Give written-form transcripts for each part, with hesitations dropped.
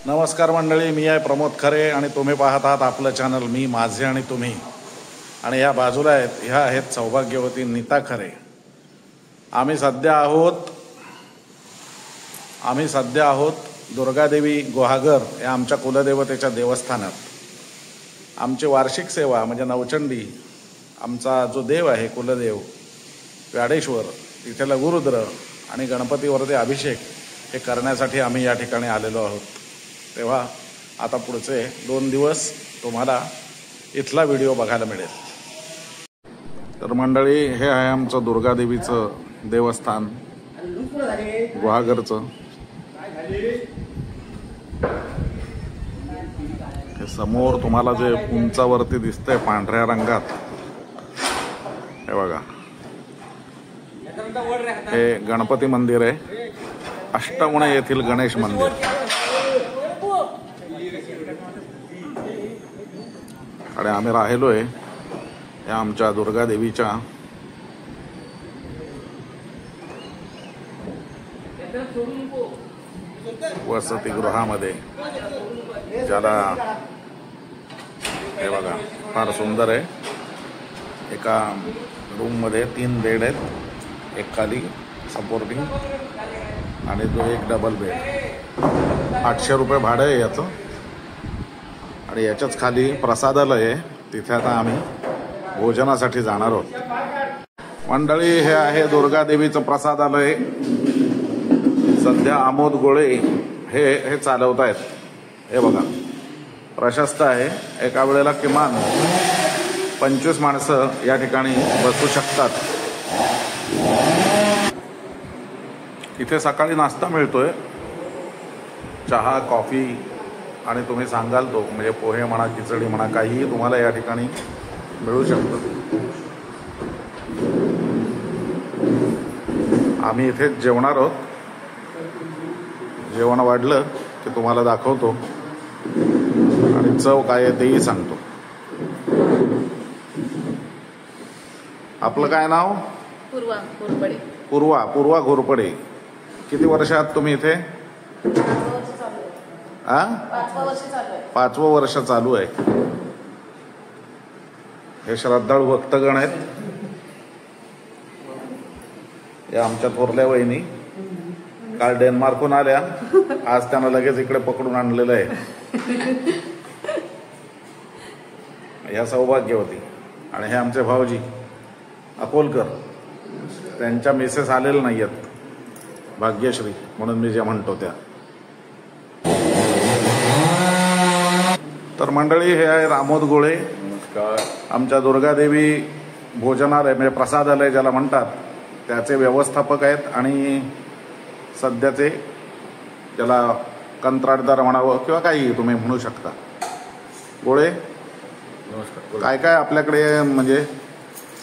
नमस्कार मंडळी, मी आहे प्रमोद खरे आणि तुम्ही पाहत आहात आपलं चॅनल मी माझे आणि तुम्ही. आणि या बाजूला ह्या आहेत सौभाग्यवती नीता खरे. आम्ही सध्या आहोत दुर्गादेवी गुहागर या आमच्या कुलदेवतेच्या देवस्थानात. आमची वार्षिक सेवा म्हणजे नवचंडी, आमचा जो देव आहे कुलदेव व्याडेश्वर, तिथेला गुरुद्र आणि गणपतीवरती अभिषेक हे करण्यासाठी आम्ही या ठिकाणी आलेलो आहोत. तेव्हा आता पुढचे 2 दिवस तुम्हाला इथला व्हिडिओ बघायला मिळेल. तर मंडळी, हे आहे आमचं दुर्गादेवीचं देवस्थान गुहागरचं. हे समोर तुम्हाला जे उंचावरती दिसतंय पांढऱ्या रंगात, हे बघा, हे गणपती मंदिर आहे. अष्टमुणे येथील गणेश मंदिर. आणि आम्ही राहिलोय या आमच्या दुर्गादेवीच्या वसतिगृहामध्ये, ज्याला हे बघा फार सुंदर आहे. एका रूममध्ये 3 बेड आहेत, एक खाली सपोर्टिंग आणि एक डबल बेड. 800 रुपये भाडं आहे याचं. आणि याच्याच खाली प्रसादालय आहे, तिथे आता आम्ही भोजनासाठी जाणार आहोत. मंडळी, हे आहे दुर्गादेवीचं प्रसादालय. सध्या आमोद गोळे हे चालवत आहेत. हे बघा, प्रशस्त आहे. एका वेळेला किमान 25 माणसं या ठिकाणी बसू शकतात. इथे सकाळी नाश्ता मिळतोय, चहा, कॉफी आणि तुम्ही सांगाल तो म्हणजे पोहे म्हणा, खिचडी म्हणा, काहीही तुम्हाला या ठिकाणी मिळू शकतं. आम्ही इथेच जेवणार आहोत. जेवण वाढलं की तुम्हाला दाखवतो आणि चव काय आहे तेही सांगतो. आपलं काय नाव? पूर्वा घोरपडे. किती वर्ष आहात तुम्ही इथे? 5वं वर्ष चालू आहे. हे श्रद्धाळू भक्तगण आहेत. या आमच्या थोरल्या वहिनी काल डेन्मार्कहून आल्या, आज त्यांना लगेच इकडे पकडून आणलेलं आहे. या सौभाग्यवती. आणि हे आमचे भाऊजी अकोलकर, त्यांच्या मिसेस आलेल्या नाही आहेत, भाग्यश्री म्हणून मी जे म्हणतो त्या. तर मंडळी, हे आहे आमोद गोळे. आमच्या दुर्गादेवी भोजनालय म्हणजे प्रसादालय ज्याला म्हणतात, त्याचे व्यवस्थापक आहेत आणि सध्याचे ज्याला कंत्राटदार म्हणावं किंवा काही तुम्ही म्हणू शकता. गोळे, नमस्कार. काय काय आपल्याकडे म्हणजे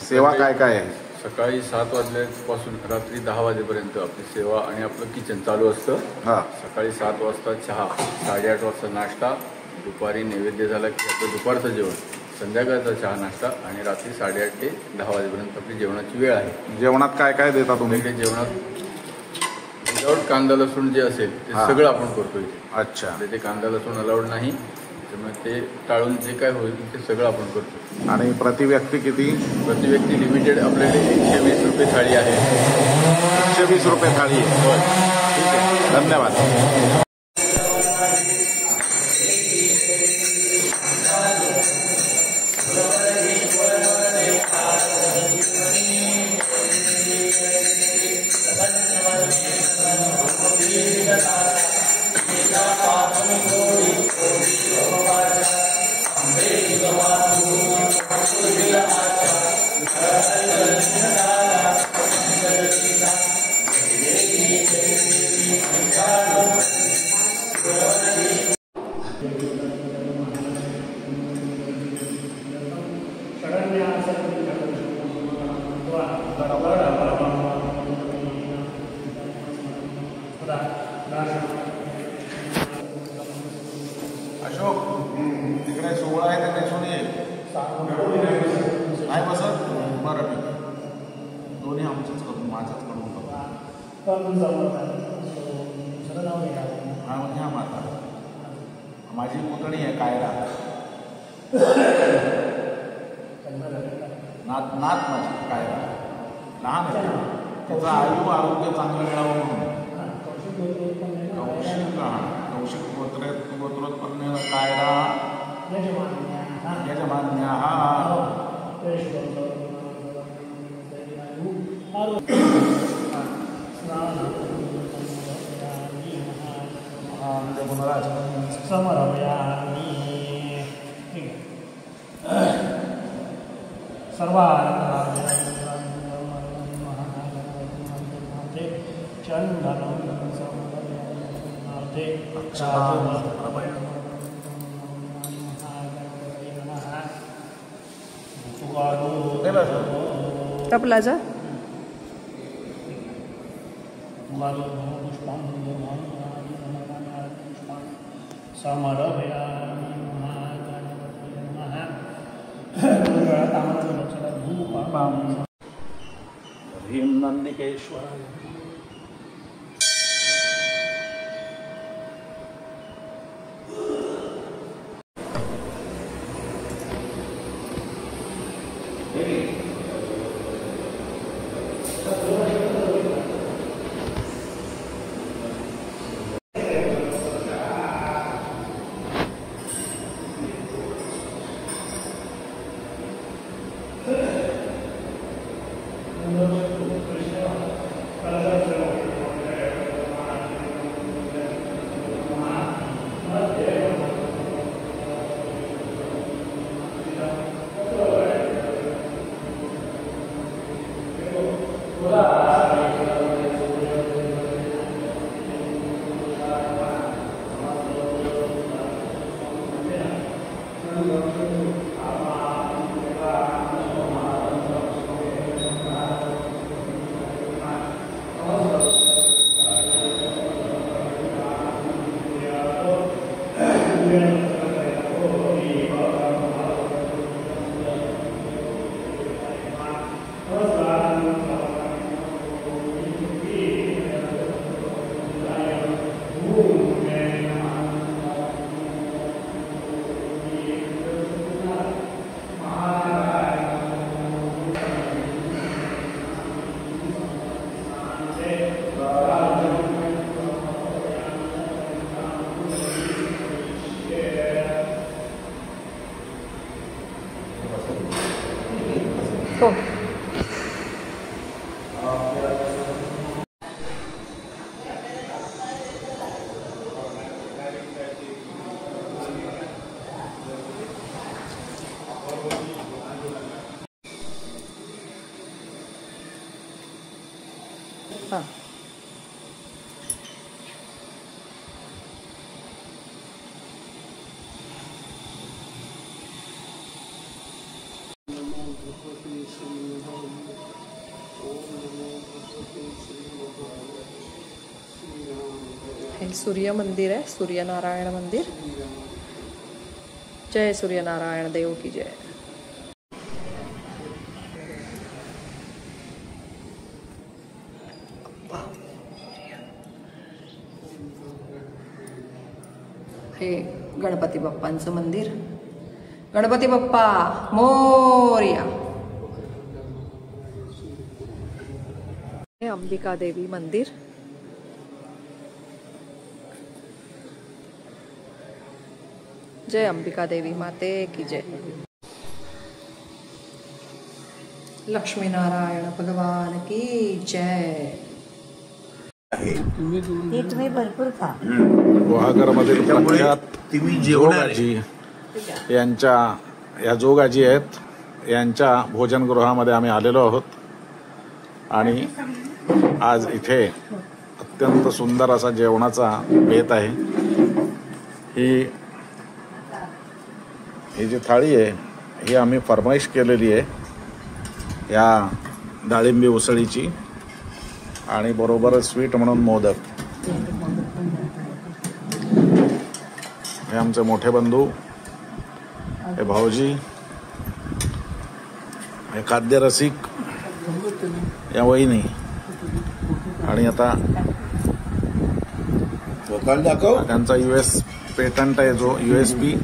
सेवा काय काय आहे? सकाळी 7 वाजल्यापासून रात्री 10 वाजेपर्यंत आपली सेवा आणि आपलं किचन चालू असतं. सकाळी 7 वाजता चहा, 8:30 वाजता नाश्ता, दुपारी नैवेद्य झाला की आपलं दुपारचं जेवण, संध्याकाळचा चहा नाश्ता आणि रात्री 8:30 ते 10 वाजेपर्यंत आपली जेवणाची वेळ आहे. जेवणात काय काय देता तुम्ही? ते जेवणात विदाऊट कांदा लसूण जे असेल ते सगळं आपण करतोय. अच्छा. ते कांदा लसूण अलाउड नाही, त्यामुळे ते टाळून जे काय होईल ते सगळं आपण करतो. आणि प्रति व्यक्ती किती? प्रति व्यक्ती लिमिटेड आपल्याकडे 120 रुपये थाळी आहे. 120 रुपये थाळी आहे. ठीक आहे, धन्यवाद. अशोक, तिकडे 16 आहे ते नेसून ये. नाही बसत? बरं, ठीक आहे. दोन्ही आमचंच करून, माझंच करून बघा. हां, घ्या माझा. माझी पुतणी आहे कायरा, नात माझी कायरा लहान आहे, तिचं आरोग्य चांगलं मिळावं म्हणून कौशिक गोत्रोत्पन्न कायरा यजमान्याः समर्पयामि सर्वानन्दे चन्दनं समर्पयामि तबलाचा समर्पयामि महागणपतये नमः। ह्रीं नंदिकेश्वराय हो. हां. हे सूर्य मंदिर आहे, सूर्यनारायण मंदिर. जय सूर्यनारायण देव की जय. हे गणपती बाप्पांचं मंदिर. गणपती बाप्पा मोरया. हे अंबिका देवी मंदिर. जय अंबिका देवी माते की जय. लक्ष्मी नारायण भगवान की जय. तुम्ही भरपूर खा. गुहागरमधील प्रख्यात जोगाजी यांच्या या जोगाजी आहेत यांच्या भोजनगृहामध्ये आम्ही आलेलो आहोत आणि आज इथे अत्यंत सुंदर असा जेवणाचा बेत आहे. ही जी थाळी आहे ही आम्ही फरमाईश केलेली आहे या डाळिंबी उसळीची आणि बरोबर स्वीट म्हणून मोदक. हे आमचे मोठे बंधू, हे भाऊजी, हे खाद्यरसिक या वहिनी आणि आता त्यांचा US पेटंट आहे जो USP,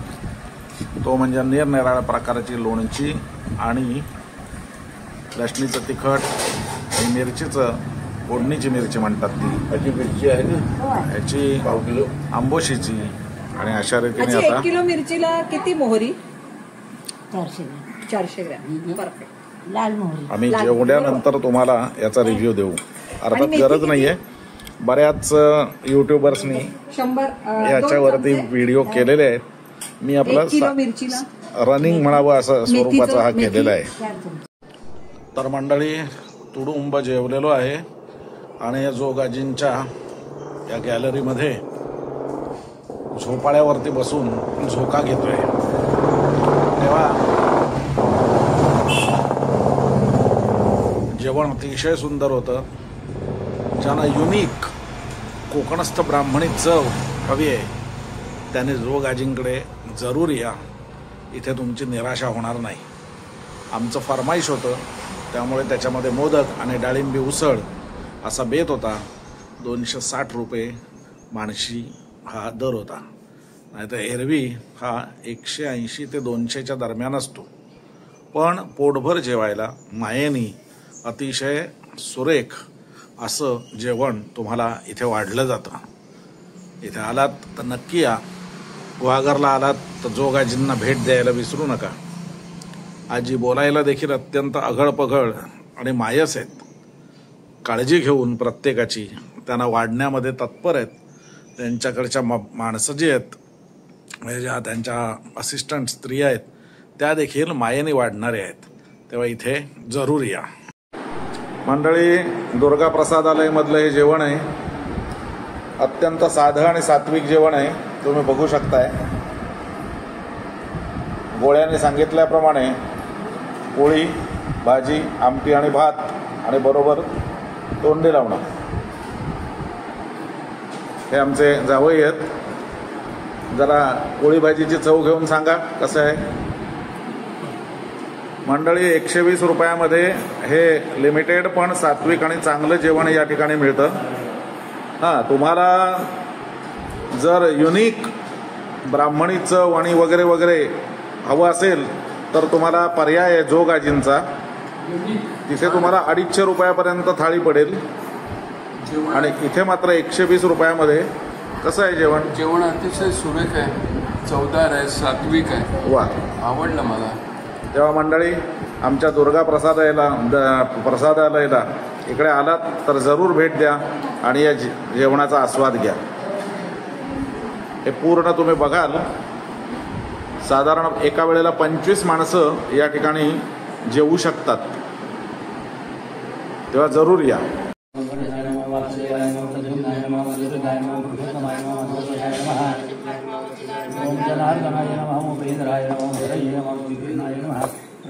तो म्हणजे निरनिराळ्या प्रकारची लोणची आणि लसणीचं तिखट आणि मिरचीचं फोडणीची मिरची म्हणतात ती मिरची आहे ना, याची आंबोशीची. आणि अशा रीतीने 1 आता किलो मिरचीला किती मोहरी? 400 ग्रॅम. परफेक्ट. लाल मोहरी. आम्ही जेवढ्यानंतर तुम्हाला याचा रिव्ह्यू देऊ. अर्थात गरज नाहीये, बऱ्याच युट्यूबर्सनी 100 याच्यावरती व्हिडिओ केलेले आहेत. मी आपला मिरचीला रनिंग म्हणावं असं स्वरूपाचा हा केलेला आहे. 4 चमचे. तर मंडळी तुडुंब जेवलेलो आहे आणि या जोगाजींच्या या गॅलरीमध्ये झोपाळ्यावरती बसून झोका घेतोय. तेव्हा जेवण अतिशय सुंदर होतं. ज्यांना युनिक कोकणस्थ ब्राह्मणी चव हवी आहे त्याने जोगाजींकडे जरूर या. इथे तुमची निराशा होणार नाही. आमचं फरमाईश होतं त्यामुळे त्याच्यामध्ये मोदक आणि डाळिंबी उसळ असा बेत होता. 260 रुपये माणशी हा दर होता. नाहीतर एरवी हा 180 ते 200च्या दरम्यान असतो. पण पोटभर जेवायला मायेनी अतिशय सुरेख असं जेवण तुम्हाला इथे वाढलं जातं. इथे आलात तर नक्की या. गुहागरला आलात तर जोगाजींना भेट द्यायला विसरू नका. आजी बोलायला देखील अत्यंत अघळपघळ आणि मायस आहेत. काळजी घेऊन प्रत्येकाची त्यांना वाढण्यामध्ये तत्पर आहेत. त्यांच्याकडच्या माणसं जी आहेत म्हणजे ज्या त्यांच्या असिस्टंट स्त्रिया आहेत त्या देखील मायेने वाढणारे आहेत. तेव्हा इथे जरूर या. मंडळी दुर्गा प्रसादालयमधलं हे जेवण आहे. अत्यंत साधं आणि सात्विक जेवण आहे. तुम्ही बघू शकताय. गोळ्याने सांगितल्याप्रमाणे पोळी, भाजी, आमटी आणि भात आणि बरोबर तोंडी लावणं. हे आमचे जावई आहेत. जरा पोळी भाजीची चव घेऊन सांगा कसं आहे. मंडळी 120 रुपयामध्ये हे लिमिटेड पण सात्विक आणि चांगलं जेवण या ठिकाणी मिळतं. हां, तुम्हाला जर युनिक ब्राह्मणी चव आणि वगैरे वगैरे हवं असेल तर तुम्हाला पर्याय आहे जोगाजींचा. तिथे तुम्हाला 250 रुपयापर्यंत थाळी पडेल आणि इथे मात्र 120 रुपयामध्ये कसं आहे जेवण. जेवण अतिशय सुरेख आहे, चवदार आहे, सात्विक आहे. वा, आवडलं मला. तेव्हा मंडळी आमच्या दुर्गा प्रसादालयाला इकडे आलात तर जरूर भेट द्या आणि या जेवणाचा आस्वाद घ्या. हे पूर्ण तुम्ही बघाल. साधारण एका वेळेला 25 माणसं या ठिकाणी जेवू शकतात. तेव्हा जरूर या. ओम जनार्दनाय नमः. उपेंद्राय नमः. हरये नमः.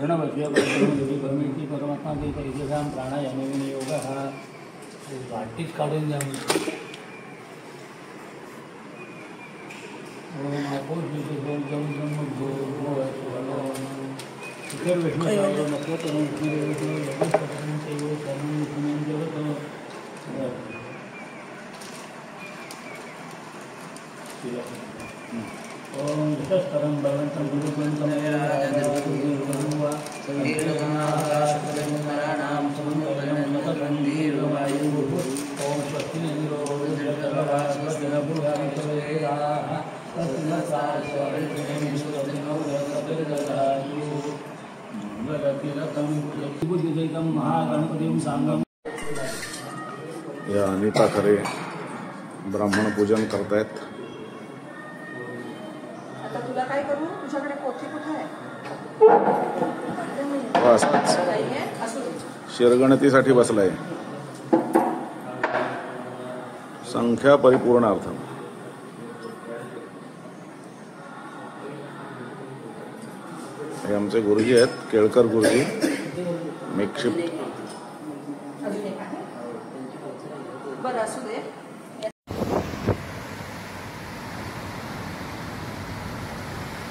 ऋणवद्य परमेश्वरी परमात्मा की परिचयां प्राणायाम विनियोगः. वाटीच काढून द्या. ओम आपोष विशेष जम जम भो भो इतर विष्णू नको करून ओम विशस्तरं भगवन्तं गुरुग्रन्थं ओम स्वस्ति इंद्रो महागणपतीं सांगम. या अनिता खरे ब्राह्मण पूजन करतायत. आता तुला काय करू? तुझ्याकडे पोथी कुठे आहे? शिरगणतीसाठी बसलाय. संख्या परिपूर्णार्थ. हे आमचे गुरुजी आहेत, केळकर गुरुजी, मेकशिफ्ट. बरं असू दे.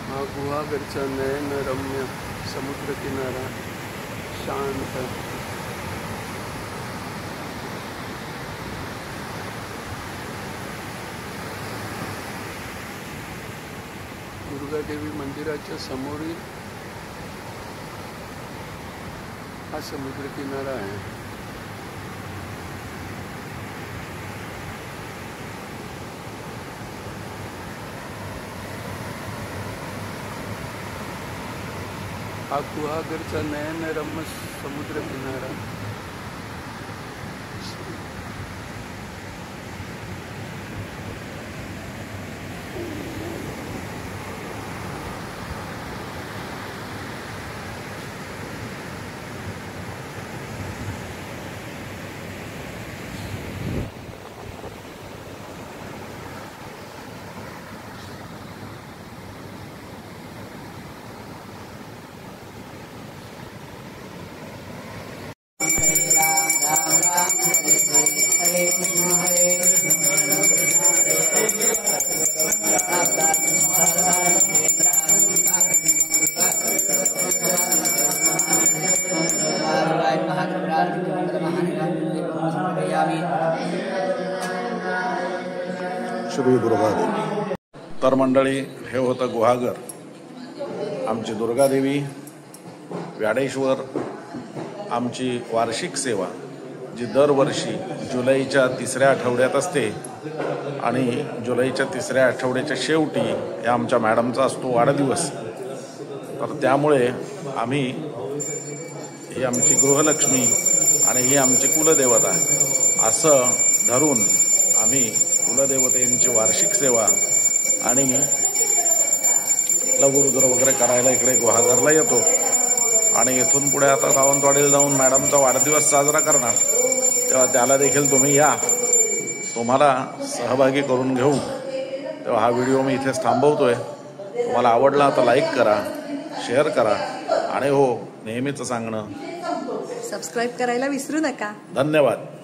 हा गुहागरचा नयन रम्य समुद्र किनारा शांत. दुर्गादेवी मंदिराच्या समोरील हा समुद्रकिनारा आहे. हा गुहागरचा नयनरम्य समुद्रकिनारा. श्री दुर्गादेवी. तर मंडळी, हे होतं गुहागर. आमची दुर्गादेवी व्याडेश्वर आमची वार्षिक सेवा, जी दरवर्षी जुलैच्या 3ऱ्या आठवड्यात असते आणि जुलैच्या 3ऱ्या आठवड्याच्या शेवटी हे आमच्या मॅडमचा असतो वाढदिवस. तर त्यामुळे आम्ही ही आमची गृहलक्ष्मी आणि ही आमची कुलदेवता असं धरून आम्ही कुलदेवतेंची वार्षिक सेवा आणि लघुरुद्र वगैरे करायला इकडे गुहागरला येतो. आणि इथून पुढे आता सावंतवाडीला जाऊन मॅडमचा वाढदिवस साजरा करणार, तेव्हा त्याला देखील तुम्ही या, तुम्हाला सहभागी करून घेऊ. तेव्हा हा व्हिडिओ मी इथेच थांबवतोय. तुम्हाला आवडला तर लाईक करा, शेअर करा आणि हो, नेहमीच सांगणं, सबस्क्राईब करायला विसरू नका. धन्यवाद.